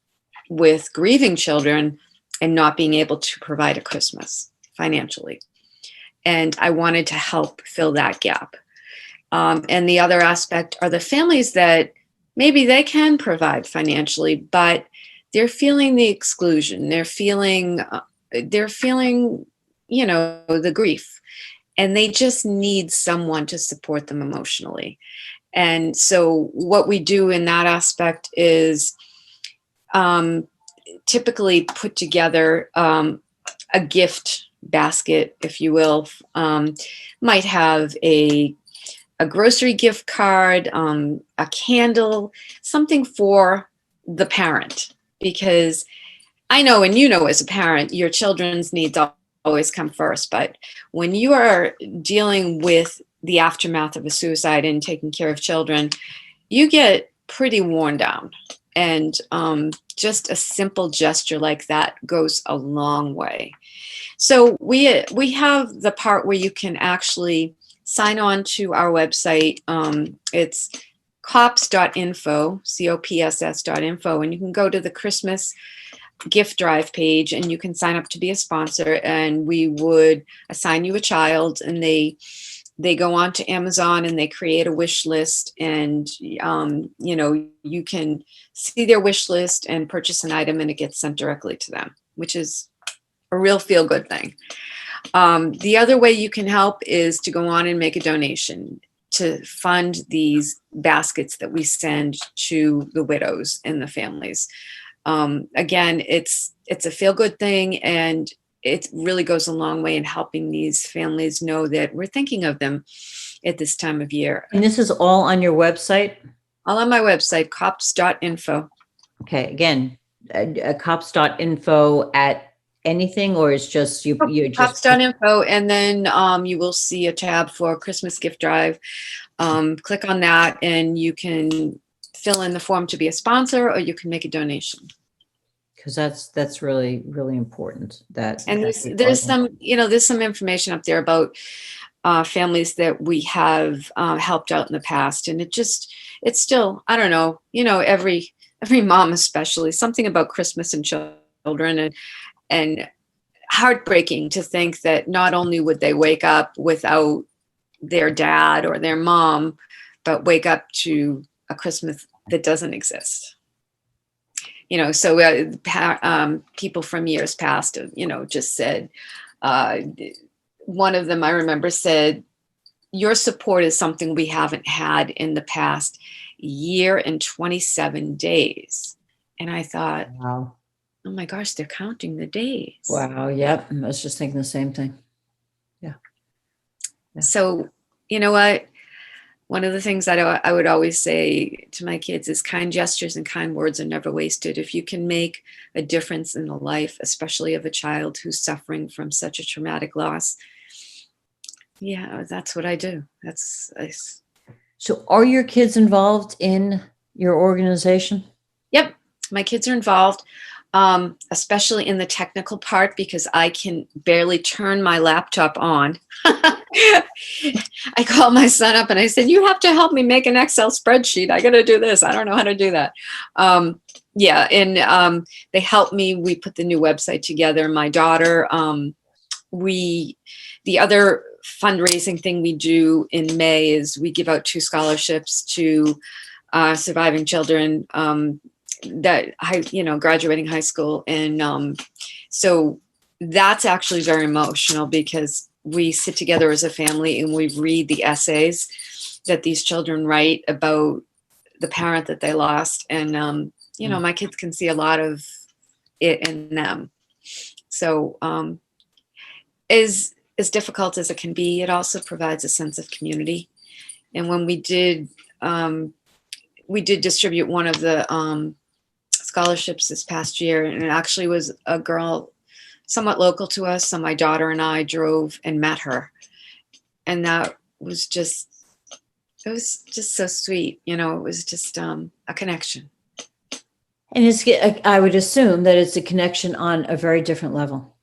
with grieving children and not being able to provide a Christmas financially. And I wanted to help fill that gap. And the other aspect are the families that maybe they can provide financially, but they're feeling the exclusion. They're feeling, the grief, and they just need someone to support them emotionally. And so what we do in that aspect is typically put together a gift basket, if you will. Might have a grocery gift card, a candle, something for the parent. Because I know, and as a parent, your children's needs always come first. But when you are dealing with the aftermath of a suicide and taking care of children, you get pretty worn down. And just a simple gesture like that goes a long way. So we have the part where you can actually sign on to our website. It's COPSS.info, COPSS.info, and you can go to the Christmas gift drive page, and you can sign up to be a sponsor, and we would assign you a child, and they go on to Amazon and they create a wish list, and you can see their wish list and purchase an item, and it gets sent directly to them, which is a real feel good thing. The other way you can help is to go on and make a donation to fund these baskets that we send to the widows and the families. Again, it's a feel good thing, and it really goes a long way in helping these families know that we're thinking of them at this time of year. And this is all on your website? All on my website, COPSS.info. Okay, again, COPSS.info at anything, or it's just you're just COPSS.info, and then you will see a tab for Christmas gift drive. Click on that, and you can fill in the form to be a sponsor, or you can make a donation. Because that's really, really important. And there's some information up there about families that we have helped out in the past, and it's still, I don't know, every mom especially, something about Christmas and children, and heartbreaking to think that not only would they wake up without their dad or their mom, but wake up to a Christmas that doesn't exist. So people from years past, just said, one of them I remember said, your support is something we haven't had in the past year and 27 days. And I thought, wow. Oh my gosh, they're counting the days. Wow. Yep. I was just thinking the same thing. Yeah. So, you know what? One of the things that I would always say to my kids is kind gestures and kind words are never wasted. If you can make a difference in the life, especially of a child who's suffering from such a traumatic loss, yeah, that's what I do. So are your kids involved in your organization? Yep. My kids are involved, especially in the technical part, because I can barely turn my laptop on. I called my son up and I said, you have to help me make an Excel spreadsheet. I got to do this. I don't know how to do that. They helped me. We put the new website together. My daughter, the other fundraising thing we do in May is we give out 2 scholarships to surviving children graduating high school. And so that's actually very emotional, because we sit together as a family and we read the essays that these children write about the parent that they lost. And, my kids can see a lot of it in them. So as difficult as it can be, it also provides a sense of community. And when we did distribute one of the scholarships this past year, and it actually was a girl somewhat local to us. So my daughter and I drove and met her, and that was just so sweet. It was just a connection. And I would assume that it's a connection on a very different level.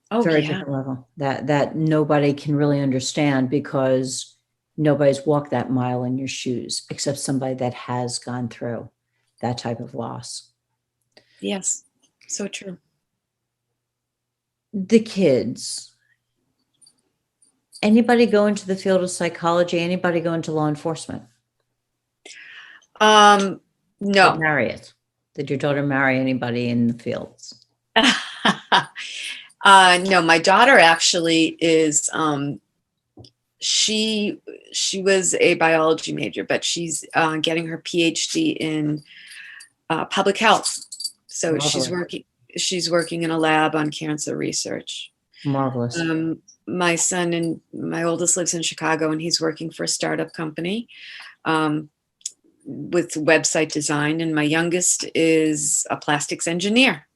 Different level that nobody can really understand, because nobody's walked that mile in your shoes except somebody that has gone through that type of loss. Yes, so true. The kids, anybody go into the field of psychology? Anybody go into law enforcement? No. Did your daughter marry anybody in the fields? No, my daughter actually is, she was a biology major, but she's getting her PhD in public health. So she's working in a lab on cancer research. Marvelous. My son and my oldest lives in Chicago, and he's working for a startup company with website design. And my youngest is a plastics engineer.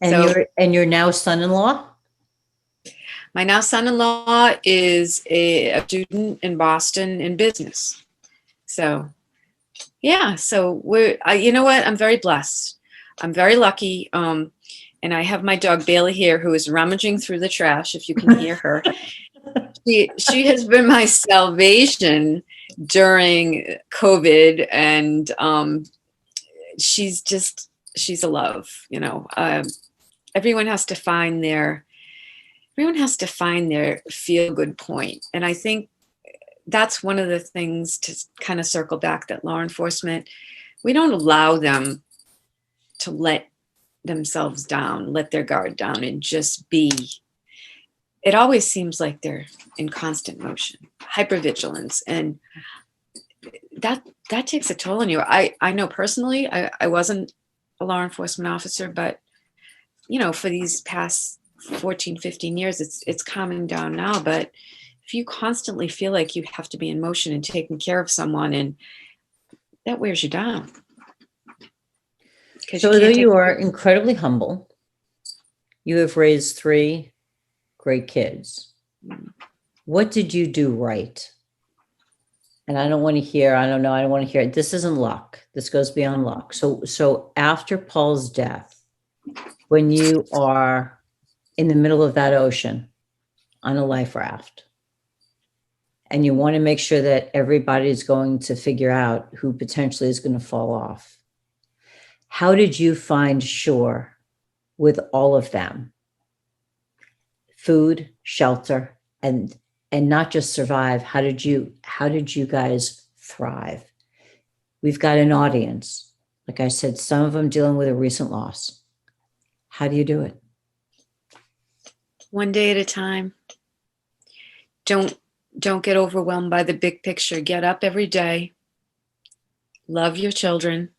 And your now son-in-law? My now son-in-law is a student in Boston in business. So, yeah. So you know what? I'm very blessed. I'm very lucky. And I have my dog Bailey here, who is rummaging through the trash, if you can hear her. She has been my salvation during COVID, and she's just she's a love, you know. Everyone has to find their feel good point. And I think that's one of the things to kind of circle back, that law enforcement, we don't allow them to let themselves down, let their guard down, and just be. It always seems like they're in constant motion, hypervigilance, and that takes a toll on you. I know personally, I wasn't a law enforcement officer, but you know, for these past 14, 15 years, it's calming down now. But if you constantly feel like you have to be in motion and taking care of someone, and that wears you down. So although you are incredibly humble, you have raised 3 great kids. What did you do right? And I don't want to hear, I don't want to hear it. This isn't luck. This goes beyond luck. So after Paul's death, when you are in the middle of that ocean on a life raft, and you want to make sure that everybody's going to figure out who potentially is going to fall off, how did you find shore with all of them? Food, shelter, and not just survive. How did you guys thrive? We've got an audience. Like I said, some of them dealing with a recent loss. How do you do it? One day at a time. Don't get overwhelmed by the big picture. Get up every day. Love your children.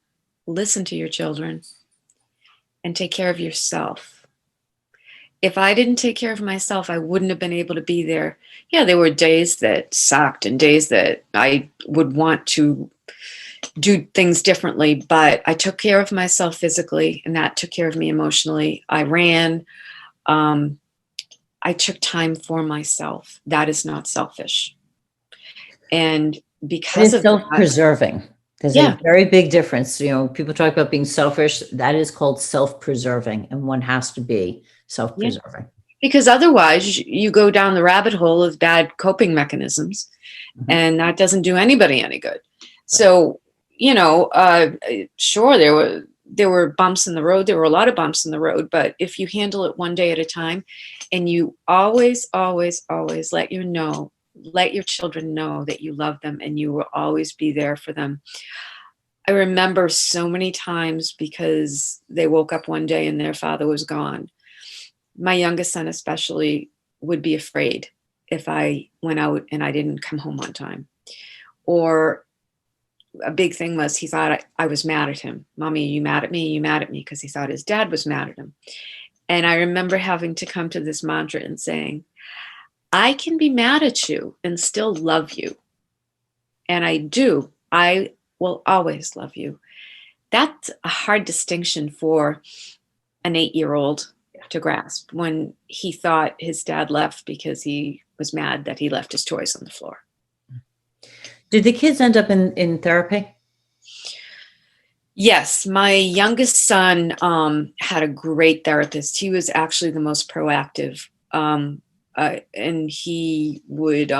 Listen to your children. And take care of yourself. If I didn't take care of myself, I wouldn't have been able to be there. Yeah, there were days that sucked and days that I would want to do things differently, but I took care of myself physically, and that took care of me emotionally. I ran. I took time for myself. That is not selfish. And because it's self-preserving. There's a very big difference. You know, people talk about being selfish. That is called self-preserving, and one has to be self-preserving. Yeah. Because otherwise you go down the rabbit hole of bad coping mechanisms, and that doesn't do anybody any good. Right. So, you know, sure, there were bumps in the road. There were a lot of bumps in the road, but if you handle it one day at a time, and you always, always, always let your children know that you love them and you will always be there for them. I remember so many times, because they woke up one day and their father was gone. My youngest son especially would be afraid if I went out and I didn't come home on time. Or a big thing was he thought I was mad at him. Mommy, you mad at me? You mad at me? Because he thought his dad was mad at him. And I remember having to come to this mantra and saying, I can be mad at you and still love you. And I do. I will always love you. That's a hard distinction for an 8-year-old to grasp, when he thought his dad left because he was mad that he left his toys on the floor. Did the kids end up in therapy? Yes, my youngest son had a great therapist. He was actually the most proactive, and he would.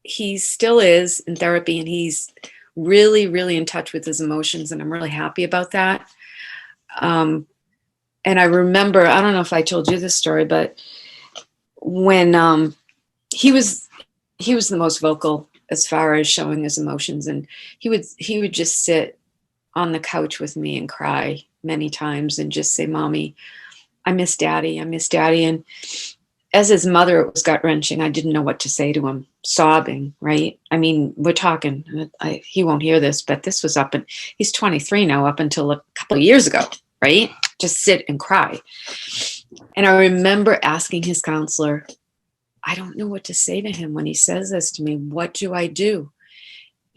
He still is in therapy, and he's really, really in touch with his emotions, and I'm really happy about that. And I remember, I don't know if I told you this story, but when he was the most vocal as far as showing his emotions, and he would just sit on the couch with me and cry many times and just say, Mommy, I miss Daddy. I miss Daddy. And as his mother, it was gut-wrenching. I didn't know what to say to him, sobbing, right? I mean, we're talking, he won't hear this, but this was he's 23 now, up until a couple of years ago, right? Just sit and cry. And I remember asking his counselor, I don't know what to say to him when he says this to me. What do I do?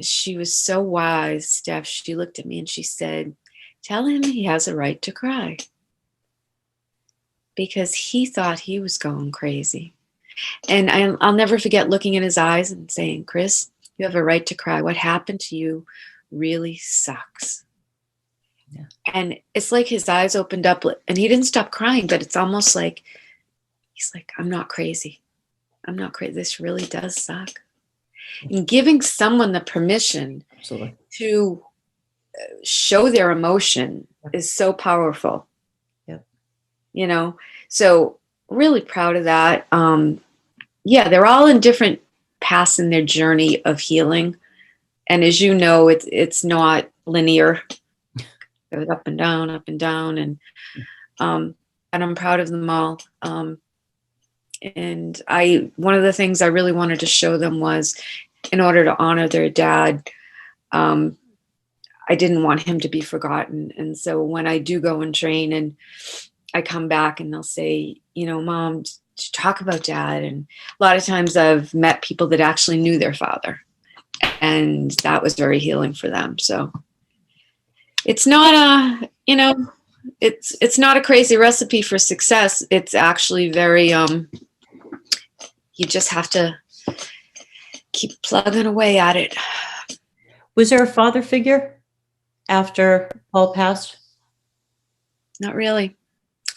She was so wise, Steph. She looked at me and she said, tell him he has a right to cry. Because he thought he was going crazy. And I'll never forget looking in his eyes and saying, Chris, you have a right to cry. What happened to you really sucks. Yeah. And it's like his eyes opened up, and he didn't stop crying, but it's almost like, he's like, I'm not crazy. I'm not crazy. This really does suck. And giving someone the permission Absolutely. to show their emotion is so powerful. Yep. You know, so really proud of that. Yeah, they're all in different paths in their journey of healing. And as you know, it's not linear. It goes up and down, up and down. And I'm proud of them all. And one of the things I really wanted to show them was, in order to honor their dad, I didn't want him to be forgotten. And so when I do go and train and I come back and they'll say, you know, Mom, to talk about dad. And a lot of times I've met people that actually knew their father, and that was very healing for them. So it's not it's not a crazy recipe for success. It's actually very, you just have to keep plugging away at it. Was there a father figure after Paul passed? Not really.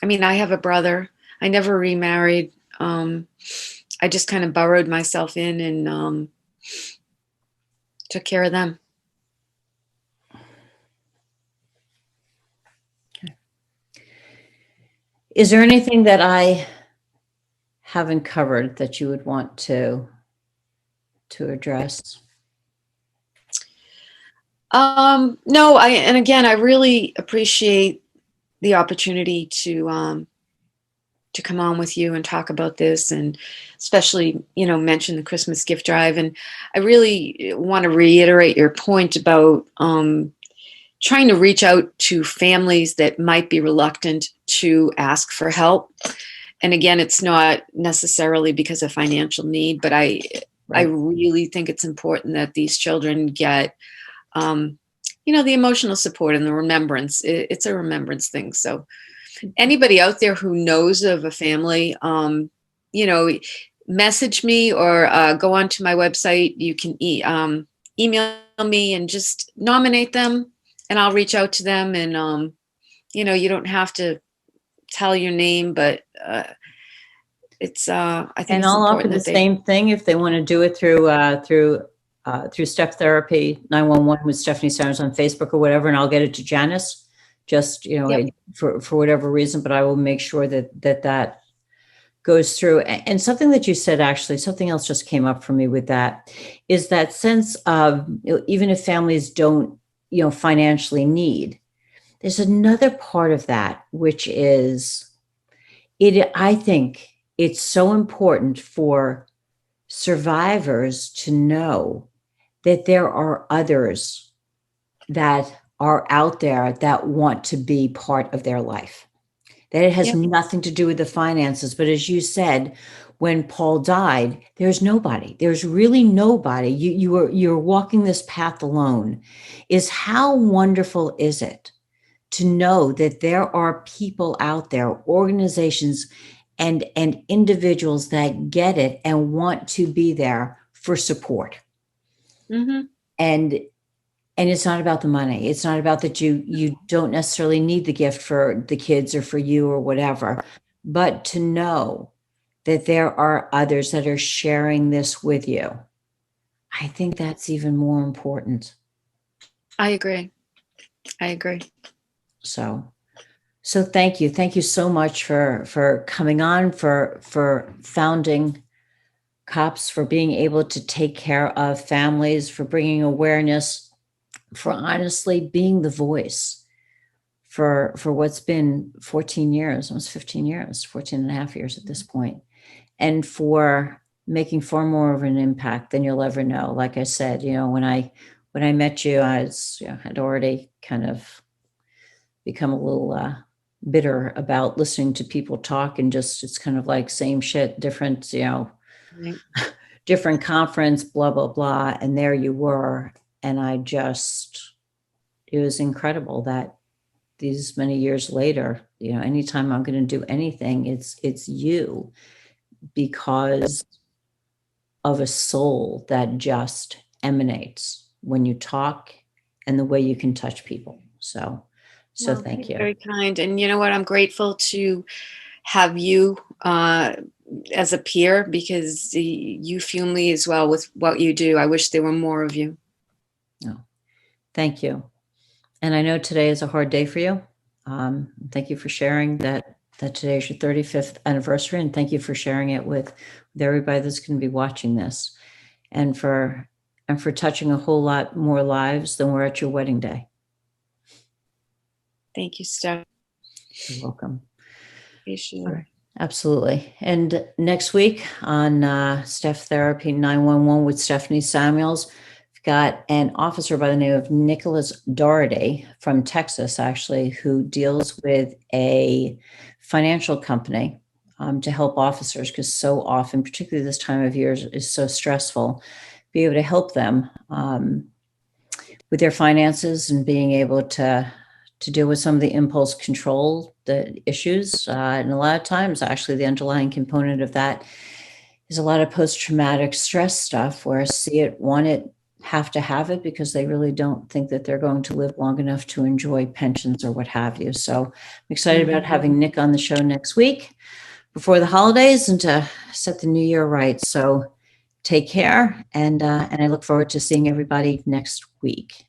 I mean, I have a brother. I never remarried. I just kind of burrowed myself in and took care of them. Okay. Is there anything that I haven't covered that you would want to address? No, and again, I really appreciate the opportunity to come on with you and talk about this, and especially, mention the Christmas gift drive. And I really want to reiterate your point about trying to reach out to families that might be reluctant to ask for help. And again, it's not necessarily because of financial need, but I really think it's important that these children get, the emotional support and the remembrance. It's a remembrance thing. So anybody out there who knows of a family, message me or go onto my website. You can email me and just nominate them, and I'll reach out to them. And, you don't have to tell your name, but it's, I think, and it's I'll offer important the that same thing if they want to do it through Steph Therapy 911 with Stephanie Samuels on Facebook or whatever, and I'll get it to Janice, just, Yep. for whatever reason, but I will make sure that goes through. And something that you said, actually, something else just came up for me with that, is that sense of, even if families don't, financially need, there's another part of that, which is I think it's so important for survivors to know that there are others that are out there that want to be part of their life, that it has nothing to do with the finances. But as you said, when Paul died, there's really nobody. You're walking this path alone. Is how wonderful is it to know that there are people out there, organizations and individuals that get it and want to be there for support. Mm-hmm. And it's not about the money. It's not about that you don't necessarily need the gift for the kids or for you or whatever, but to know that there are others that are sharing this with you. I think that's even more important. I agree. So thank you. Thank you so much for coming on, for founding COPSS, for being able to take care of families, for bringing awareness, for honestly being the voice for what's been 14 years, almost 15 years, 14 and a half years at this point, and for making far more of an impact than you'll ever know. Like I said, when I met you, I had already kind of become a little bitter about listening to people talk, and just, it's kind of like same shit, different, Right. different conference, blah, blah, blah. And there you were. And it was incredible that these many years later, anytime I'm going to do anything, it's you, because of a soul that just emanates when you talk and the way you can touch people. So Well, thank you. Very kind. And you know what? I'm grateful to have you as a peer, because you fuel me as well with what you do. I wish there were more of you. Oh, thank you. And I know today is a hard day for you. Thank you for sharing that today is your 35th anniversary, and thank you for sharing it with everybody that's going to be watching this, and for touching a whole lot more lives than were at your wedding day. Thank you, Steph. You're welcome. Appreciate All it. right. Absolutely. And next week on Steph Therapy 911 with Stephanie Samuels, we've got an officer by the name of Nicholas Doherty from Texas, actually, who deals with a financial company to help officers, because so often, particularly this time of year, is so stressful, be able to help them with their finances and being able to deal with some of the impulse control, the issues. And a lot of times, actually, the underlying component of that is a lot of post-traumatic stress stuff where see it, want it, have to have it because they really don't think that they're going to live long enough to enjoy pensions or what have you. So I'm excited about having Nick on the show next week before the holidays and to set the new year right. So take care. And I look forward to seeing everybody next week.